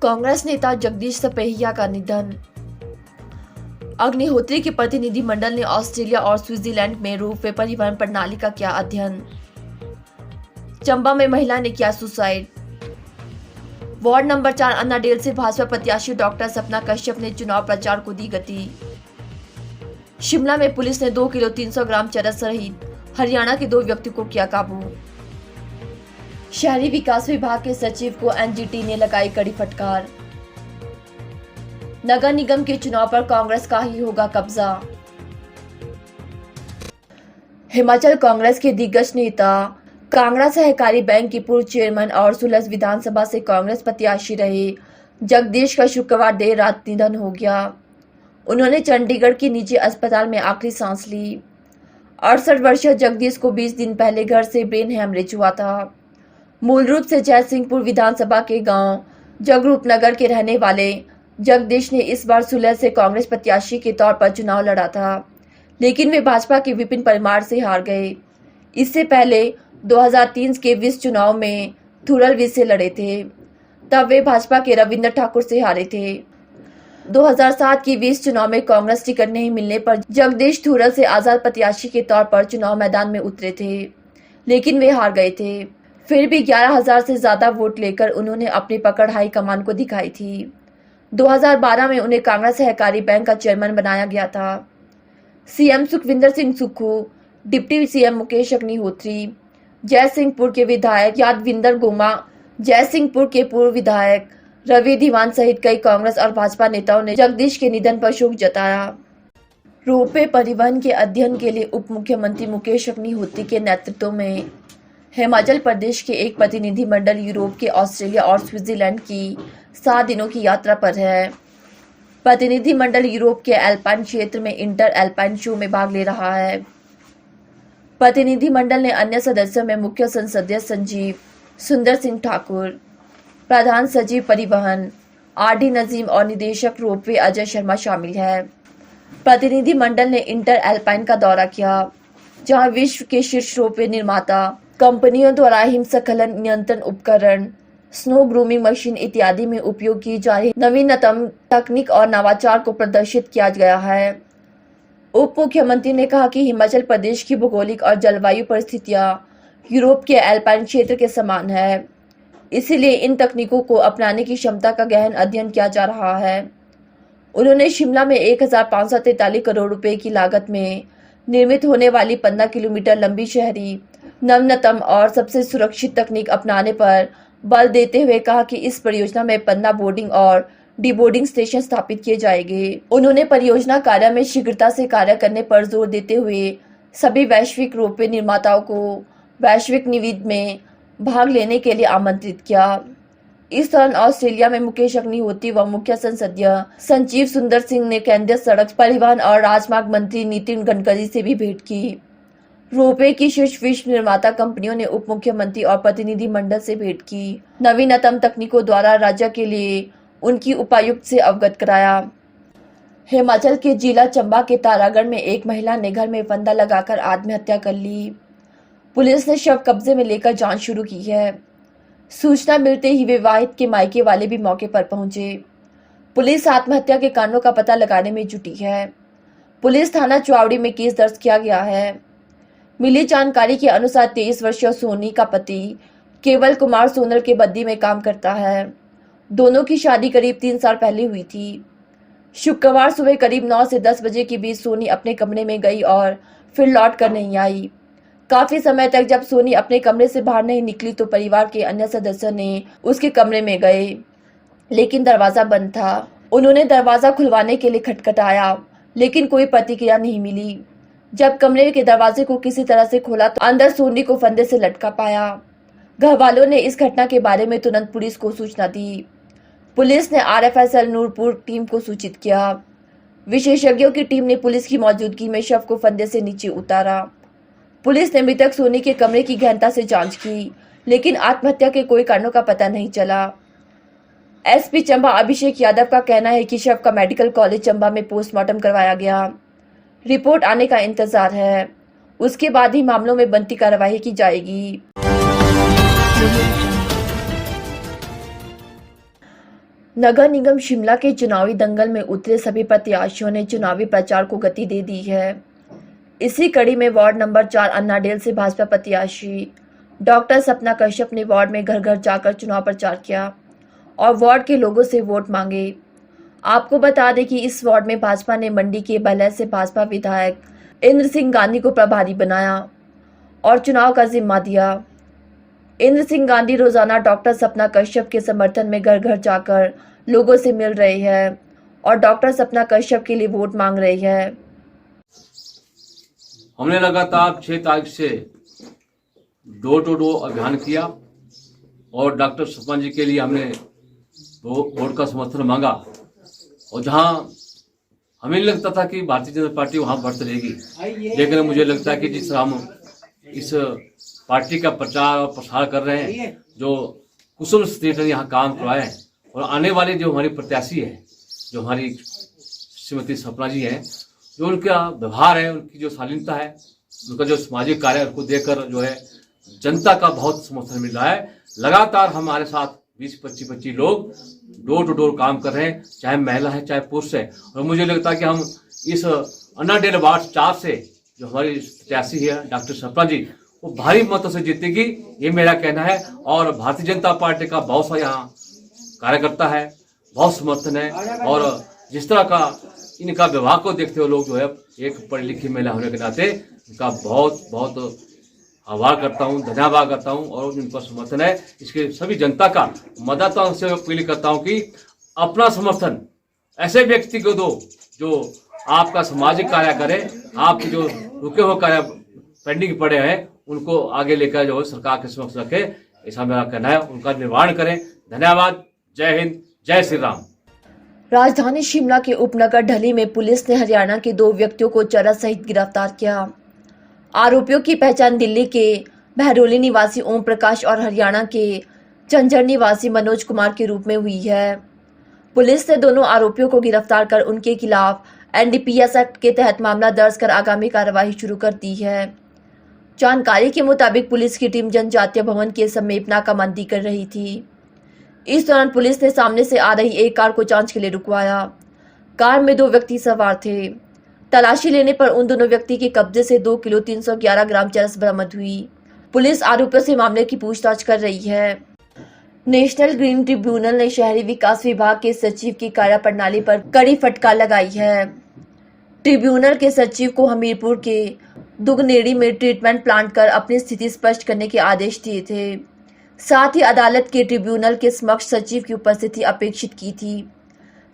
कांग्रेस नेता जगदीश सपेहिया का निधन। अग्निहोत्री के प्रतिनिधिमंडल ने ऑस्ट्रेलिया और स्विट्जरलैंड में रोपवे परिवहन प्रणाली का किया अध्ययन। चंबा में महिला ने किया सुसाइड। वार्ड नंबर 4 अन्नाडेल से भाजपा प्रत्याशी डॉक्टर सपना कश्यप ने चुनाव प्रचार को दी गति। शिमला में पुलिस ने 2 किलो 300 ग्राम चरस सहित हरियाणा के 2 व्यक्ति को किया काबू। शहरी विकास विभाग के सचिव को एनजीटी ने लगाई कड़ी फटकार। नगर निगम के चुनाव पर कांग्रेस का ही होगा कब्जा। हिमाचल कांग्रेस के दिग्गज नेता, कांगड़ा सहकारी बैंक के पूर्व चेयरमैन और सुलह विधानसभा से कांग्रेस प्रत्याशी रहे जगदीश का शुक्रवार देर रात निधन हो गया। उन्होंने चंडीगढ़ के निजी अस्पताल में आखिरी सांस ली। 68 वर्षीय जगदीश को 20 दिन पहले घर से ब्रेन हैमरेज हुआ था। मूल रूप से जयसिंहपुर विधानसभा के गांव जगरूप नगर के रहने वाले जगदीश ने इस बार सुलह से कांग्रेस प्रत्याशी के तौर पर चुनाव लड़ा था, लेकिन वे भाजपा के विपिन परमार से हार गए। इससे पहले 2003 के विस चुनाव में थुरल विस से लड़े थे, तब वे भाजपा के रविंद्र ठाकुर से हारे थे। 2007 के विस चुनाव में कांग्रेस टिकट नहीं मिलने पर जगदीश थुरल से आजाद प्रत्याशी के तौर पर चुनाव मैदान में उतरे थे, लेकिन वे हार गए थे। फिर भी 11,000 से ज्यादा वोट लेकर उन्होंने अपनी पकड़ हाई कमान को दिखाई थी। 2012 में उन्हें कांगड़ा सहकारी बैंक का चेयरमैन बनाया गया था। CM Sukhvinder Singh Sukhu, deputy CM Mukesh Agnihotri, Jaisinghpur के विधायक यादविंदर गोमा, जयसिंहपुर के पूर्व विधायक रवि धीमान सहित कई कांग्रेस और भाजपा नेताओं ने जगदीश के निधन पर शोक जताया। रोपवे परिवहन के अध्ययन के लिए उप मुख्यमंत्री मुकेश अग्निहोत्री के नेतृत्व में हिमाचल प्रदेश के एक प्रतिनिधिमंडल यूरोप के ऑस्ट्रेलिया और स्विट्जरलैंड की 7 दिनों की यात्रा पर है। प्रतिनिधिमंडल यूरोप के एल्पाइन क्षेत्र में इंटर एल्पाइन शो में भाग ले रहा है। प्रतिनिधिमंडल ने अन्य सदस्यों में मुख्य संसदीय संजीव सुंदर सिंह ठाकुर, प्रधान सचिव परिवहन आरडी नजीम और निदेशक रोपवे अजय शर्मा शामिल है। प्रतिनिधिमंडल ने इंटर एल्पाइन का दौरा किया, जहां विश्व के शीर्ष रोपवे निर्माता कंपनियों द्वारा हिमस्खलन नियंत्रण उपकरण, स्नो ग्रूमिंग मशीन इत्यादि में उपयोग की जा रही नवीनतम तकनीक और नवाचार को प्रदर्शित किया गया है। उप मुख्यमंत्री ने कहा कि हिमाचल प्रदेश की भौगोलिक और जलवायु परिस्थितियां यूरोप के एल्पाइन क्षेत्र के समान है, इसलिए इन तकनीकों को अपनाने की क्षमता का गहन अध्ययन किया जा रहा है। उन्होंने शिमला में 1543 करोड़ रुपए की लागत में निर्मित होने वाली 15 किलोमीटर लंबी शहरी नवीनतम और सबसे सुरक्षित तकनीक अपनाने पर बल देते हुए कहा कि इस परियोजना में 15 बोर्डिंग और डीबोर्डिंग स्टेशन स्थापित किए जाएंगे। उन्होंने परियोजना कार्य में शीघ्रता से कार्य करने पर जोर देते हुए सभी वैश्विक रोपवे निर्माताओं को वैश्विक निविदा में भाग लेने के लिए आमंत्रित किया। इस दौरान ऑस्ट्रेलिया में मुकेश अग्निहोत्री व मुख्य संसदीय संजीव सुंदर सिंह ने केंद्रीय सड़क परिवहन और राजमार्ग मंत्री नितिन गडकरी से भी भेंट की। रोपवे की शीर्ष विश्व निर्माता कंपनियों ने उप मुख्यमंत्री और प्रतिनिधिमंडल से भेंट की, नवीनतम तकनीकों द्वारा राज्य के लिए उनकी उपायुक्त से अवगत कराया। हिमाचल के जिला चंबा के तारागढ़ में एक महिला ने घर में फंदा लगाकर आत्महत्या कर ली। पुलिस ने शव कब्जे में लेकर जांच शुरू की है। सूचना मिलते ही विवाहित के मायके वाले भी मौके पर पहुंचे। पुलिस आत्महत्या के कारणों का पता लगाने में जुटी है। पुलिस थाना चुआवड़ी में केस दर्ज किया गया है। मिली जानकारी के अनुसार 23 वर्षीय सोनी का पति केवल कुमार सोनल के बद्दी में काम करता है। दोनों की शादी करीब 3 साल पहले हुई थी। शुक्रवार सुबह करीब 9 से 10 बजे के बीच सोनी अपने कमरे में गई और फिर लौट कर नहीं आई। काफी समय तक जब सोनी अपने कमरे से बाहर नहीं निकली तो परिवार के अन्य सदस्यों ने उसके कमरे में गए, लेकिन दरवाजा बंद था। उन्होंने दरवाजा खुलवाने के लिए खटखटाया, लेकिन कोई प्रतिक्रिया नहीं मिली। जब कमरे के दरवाजे को किसी तरह से खोला तो अंदर सोनी को फंदे से लटका पाया। घर वालों ने इस घटना के बारे में तुरंत पुलिस को सूचना दी। पुलिस ने आरएफएसएल नूरपुर टीम को सूचित किया। विशेषज्ञों की टीम ने पुलिस की मौजूदगी में शव को फंदे से नीचे उतारा। पुलिस ने मृतक सोनी के कमरे की गहनता से जांच की, लेकिन आत्महत्या के कोई कारणों का पता नहीं चला। एसपी चंबा अभिषेक यादव का कहना है कि शव का मेडिकल कॉलेज चंबा में पोस्टमार्टम करवाया गया। रिपोर्ट आने का इंतजार है। उसके बाद ही मामलों में बनती कार्रवाई की जाएगी। नगर निगम शिमला के चुनावी दंगल में उतरे सभी प्रत्याशियों ने चुनावी प्रचार को गति दे दी है। इसी कड़ी में वार्ड नंबर 4 अन्नाडेल से भाजपा प्रत्याशी डॉक्टर सपना कश्यप ने वार्ड में घर घर जाकर चुनाव प्रचार किया और वार्ड के लोगों से वोट मांगे। आपको बता दें कि इस वार्ड में भाजपा ने मंडी के बलय से भाजपा विधायक इंद्र सिंह गांधी को प्रभारी बनाया और चुनाव का जिम्मा दिया। इंद्र सिंह गांधी रोजाना डॉक्टर सपना कश्यप के समर्थन में घर घर जाकर लोगों से मिल रहे हैं और डॉक्टर सपना कश्यप के लिए वोट मांग रहे हैं। हमने लगातार 6 तारीख से डोर टू डोर अभियान किया और डॉक्टर सपना जी के लिए हमने वोट का समर्थन मांगा और जहां हमें लगता था कि भारतीय जनता पार्टी वहां बढ़ती रहेगी, लेकिन मुझे लगता है कि जिस हम इस पार्टी का प्रचार और प्रसार कर रहे हैं, जो कुशल स्टेट ने यहाँ काम करवाए हैं और आने वाले जो हमारी प्रत्याशी है, जो हमारी श्रीमती सपना जी हैं, जो उनका व्यवहार है, उनकी जो शालीनता है, उनका जो सामाजिक कार्य है, उसको देखकर जो है जनता का बहुत समर्थन मिल रहा है। लगातार हमारे साथ 20-25 लोग डोर टू डोर काम कर रहे हैं, चाहे महिला है चाहे पुरुष है। और मुझे लगता है कि हम इस अन्नाडेल वार्ड 4 से जो हमारी प्रत्याशी है डॉक्टर सपना जी, वो भारी मतों से जीतेगी, ये मेरा कहना है। और भारतीय जनता पार्टी का बहुत सा यहाँ कार्यकर्ता है, बहुत समर्थन है और जिस तरह का इनका व्यवहार को देखते हुए लोग जो है एक पढ़ी लिखी महिला होने के नाते इनका बहुत बहुत आभार करता हूँ, धन्यवाद करता हूँ और उनका समर्थन है। इसके सभी जनता का मतदाताओं से अपील करता हूँ कि अपना समर्थन ऐसे व्यक्ति को दो जो आपका सामाजिक कार्य करे, आपके जो रुके हुए कार्य पेंडिंग पड़े हैं उनको आगे लेकर जो है सरकार के समक्ष रखे, ऐसा मेरा कहना है। उनका निर्माण करें। धन्यवाद। जय हिंद, जय श्री राम। राजधानी शिमला के उपनगर ढली में पुलिस ने हरियाणा के 2 व्यक्तियों को चरस सहित गिरफ्तार किया। आरोपियों की पहचान दिल्ली के बहरौली निवासी ओम प्रकाश और हरियाणा के झंझर निवासी मनोज कुमार के रूप में हुई है। पुलिस ने दोनों आरोपियों को गिरफ्तार कर उनके खिलाफ एनडीपीएस एक्ट के तहत मामला दर्ज कर आगामी कार्रवाई शुरू कर दी है। जानकारी के मुताबिक पुलिस की टीम जनजातीय भवन के समीप नाकाबंदी कर रही थी। इस दौरान पुलिस ने सामने से आ रही एक कार को जांच के लिए रुकवाया। कार में 2 व्यक्ति सवार थे। तलाशी लेने पर उन दोनों व्यक्ति के कब्जे से 2 किलो 311 ग्राम चरस बरामद हुई। पुलिस आरोपियों से मामले की पूछताछ कर रही है। नेशनल ग्रीन ट्रिब्यूनल ने शहरी विकास विभाग के सचिव की कार्यप्रणाली पर कड़ी फटकार लगाई है। ट्रिब्यूनल के सचिव को हमीरपुर के दुगनेड़ी में ट्रीटमेंट प्लांट कर अपनी स्थिति स्पष्ट करने के आदेश दिए थे। साथ ही अदालत के ट्रिब्यूनल के समक्ष सचिव की उपस्थिति अपेक्षित की थी।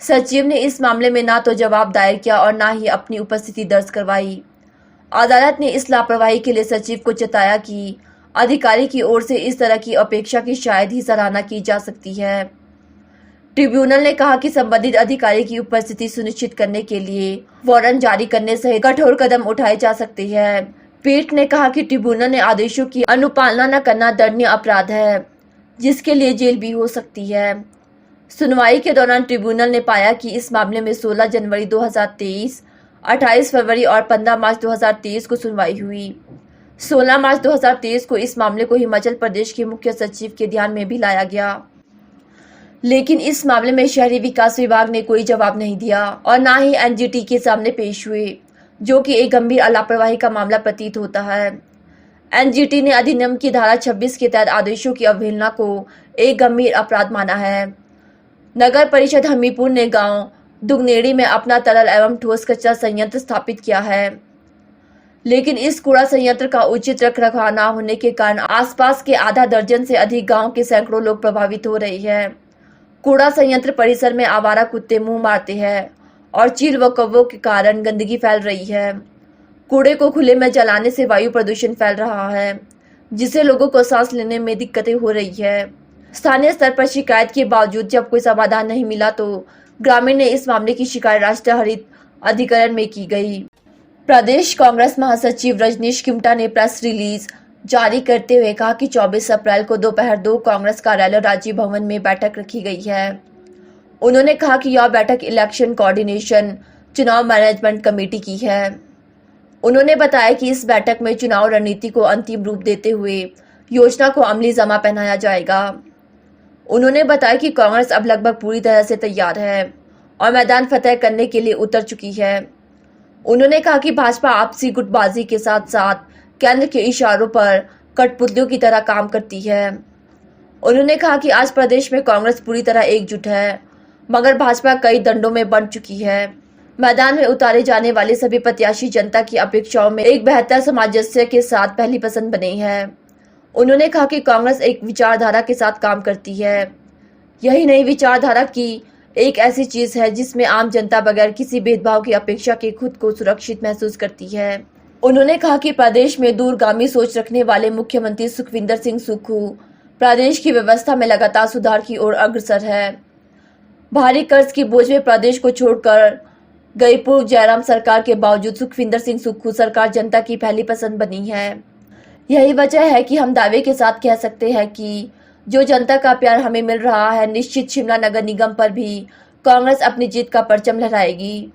सचिव ने इस मामले में ना तो जवाब दायर किया और ना ही अपनी उपस्थिति दर्ज करवाई। अदालत ने इस लापरवाही के लिए सचिव को चेताया कि अधिकारी की ओर से इस तरह की अपेक्षा की शायद ही सराहना की जा सकती है। ट्रिब्यूनल ने कहा कि संबंधित अधिकारी की उपस्थिति सुनिश्चित करने के लिए वारंट जारी करने सहित कठोर कदम उठाए जा सकते हैं। पीठ ने कहा कि ट्रिब्यूनल ने आदेशों की अनुपालना न करना दंडनीय अपराध है, जिसके लिए जेल भी हो सकती है। सुनवाई के दौरान ट्रिब्यूनल ने पाया कि इस मामले में 16 जनवरी 2023, 28 फरवरी और 15 मार्च 2023 को सुनवाई हुई। 16 मार्च 2023 को इस मामले को हिमाचल प्रदेश के मुख्य सचिव के ध्यान में भी लाया गया, लेकिन इस मामले में शहरी विकास विभाग ने कोई जवाब नहीं दिया और न ही एनजीटी के सामने पेश हुए, जो कि एक गंभीर लापरवाही का मामला प्रतीत होता है। एनजीटी ने अधिनियम की धारा 26 के तहत आदेशों की अवहेलना को एक गंभीर अपराध माना है। नगर परिषद हमीरपुर ने गांव दुगनेड़ी में अपना तरल एवं ठोस कचरा संयंत्र स्थापित किया है, लेकिन इस कूड़ा संयंत्र का उचित रखरखाव न होने के कारण आसपास के आधा दर्जन से अधिक गांव के सैकड़ों लोग प्रभावित हो रहे हैं। कूड़ा संयंत्र परिसर में आवारा कुत्ते मुंह मारते हैं और चील व कौवों के कारण गंदगी फैल रही है। कूड़े को खुले में जलाने से वायु प्रदूषण फैल रहा है, जिससे लोगों को सांस लेने में दिक्कतें हो रही है। स्थानीय स्तर पर शिकायत के बावजूद जब कोई समाधान नहीं मिला तो ग्रामीण ने इस मामले की शिकायत राष्ट्रीय हरित अधिकरण में की गई। प्रदेश कांग्रेस महासचिव रजनीश किमटा ने प्रेस रिलीज जारी करते हुए कहा कि 24 अप्रैल को दोपहर 2 कांग्रेस कार्यालय राजीव भवन में बैठक रखी गई है। उन्होंने कहा कि यह बैठक इलेक्शन कोऑर्डिनेशन चुनाव मैनेजमेंट कमेटी की है। उन्होंने बताया कि इस बैठक में चुनाव रणनीति को अंतिम रूप देते हुए योजना को अमली जमा पहनाया जाएगा। उन्होंने बताया कि कांग्रेस अब लगभग पूरी तरह से तैयार है और मैदान फतेह करने के लिए उतर चुकी है। उन्होंने कहा कि भाजपा आपसी गुटबाजी के साथ साथ केंद्र के इशारों पर कठपुतलियों की तरह काम करती है। उन्होंने कहा कि आज प्रदेश में कांग्रेस पूरी तरह एकजुट है, मगर भाजपा कई दंडों में बंट चुकी है। मैदान में उतारे जाने वाले सभी प्रत्याशी जनता की अपेक्षाओं में एक बेहतर सामंजस्य के साथ पहली पसंद बने हैं। उन्होंने कहा कि कांग्रेस एक विचारधारा के साथ काम करती है। यही नई विचारधारा की एक ऐसी चीज है जिसमें आम जनता बगैर किसी भेदभाव की अपेक्षा के खुद को सुरक्षित महसूस करती है। उन्होंने कहा कि प्रदेश में दूरगामी सोच रखने वाले मुख्यमंत्री सुखविंदर सिंह सुक्खू प्रदेश की व्यवस्था में लगातार सुधार की ओर अग्रसर है। भारी कर्ज की बोझ में प्रदेश को छोड़कर गई पूर्व जयराम सरकार के बावजूद सुखविंदर सिंह सुक्खू सरकार जनता की पहली पसंद बनी है। यही वजह है कि हम दावे के साथ कह सकते हैं कि जो जनता का प्यार हमें मिल रहा है, निश्चित शिमला नगर निगम पर भी कांग्रेस अपनी जीत का परचम लहराएगी।